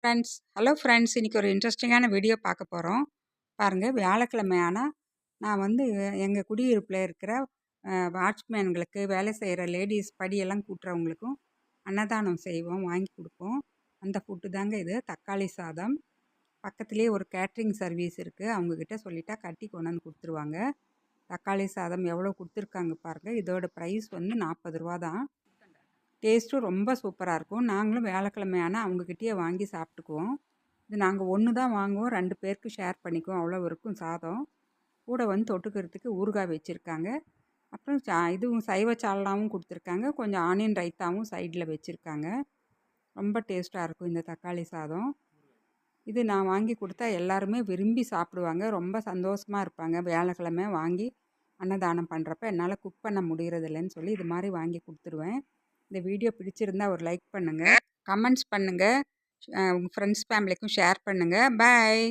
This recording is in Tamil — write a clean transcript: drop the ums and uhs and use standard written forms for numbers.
ஹலோ ஃப்ரெண்ட்ஸ், இன்றைக்கி ஒரு இன்ட்ரெஸ்டிங்கான வீடியோ பார்க்க போகிறோம். பாருங்கள், வியாழக்கிழமை ஆனால் நான் எங்கள் குடியிருப்பில் இருக்கிற வாட்ச்மேன்களுக்கு, வேலை செய்கிற லேடீஸ் படியெல்லாம் கூட்டுறவங்களுக்கும் அன்னதானம் செய்வோம், வாங்கி கொடுப்போம். அந்த ஃபுட்டு தாங்க இது, தக்காளி சாதம். பக்கத்துலேயே ஒரு கேட்ரிங் சர்வீஸ் இருக்குது, அவங்கக்கிட்ட சொல்லிட்டா கட்டி கொண்டு வந்து கொடுத்துருவாங்க. தக்காளி சாதம் எவ்வளோ கொடுத்துருக்காங்க பாருங்கள். இதோட ப்ரைஸ் 40 ரூபா தான். டேஸ்ட்டும் ரொம்ப சூப்பராக இருக்கும். நாங்களும் வியாழக்கிழமை ஆனால் அவங்கக்கிட்டயே வாங்கி சாப்பிட்டுக்குவோம். இது நாங்கள் ஒன்று தான் வாங்குவோம், 2 பேருக்கு ஷேர் பண்ணிக்குவோம், அவ்வளோ இருக்கும் சாதம். கூட தொட்டுக்கிறதுக்கு ஊறுகாய் வச்சுருக்காங்க. அப்புறம் இதுவும் சைவ சால்னாவும் கொடுத்துருக்காங்க, கொஞ்சம் ஆனியன் ரைத்தாவும் சைடில் வச்சுருக்காங்க. ரொம்ப டேஸ்ட்டாக இருக்கும் இந்த தக்காளி சாதம். இது நான் வாங்கி கொடுத்தா எல்லாருமே விரும்பி சாப்பிடுவாங்க, ரொம்ப சந்தோஷமாக இருப்பாங்க. வியாழக்கிழமை வாங்கி அன்னதானம் பண்ணுறப்ப என்னால் குக் பண்ண முடிகிறதில்லன்னு சொல்லி இது மாதிரி வாங்கி கொடுத்துருவேன். இந்த வீடியோ பிடிச்சிருந்தா ஒரு லைக் பண்ணுங்கள், கமெண்ட்ஸ் பண்ணுங்கள், உங்கள் ஃப்ரெண்ட்ஸ் ஃபேமிலிக்கும் ஷேர் பண்ணுங்கள். பாய்.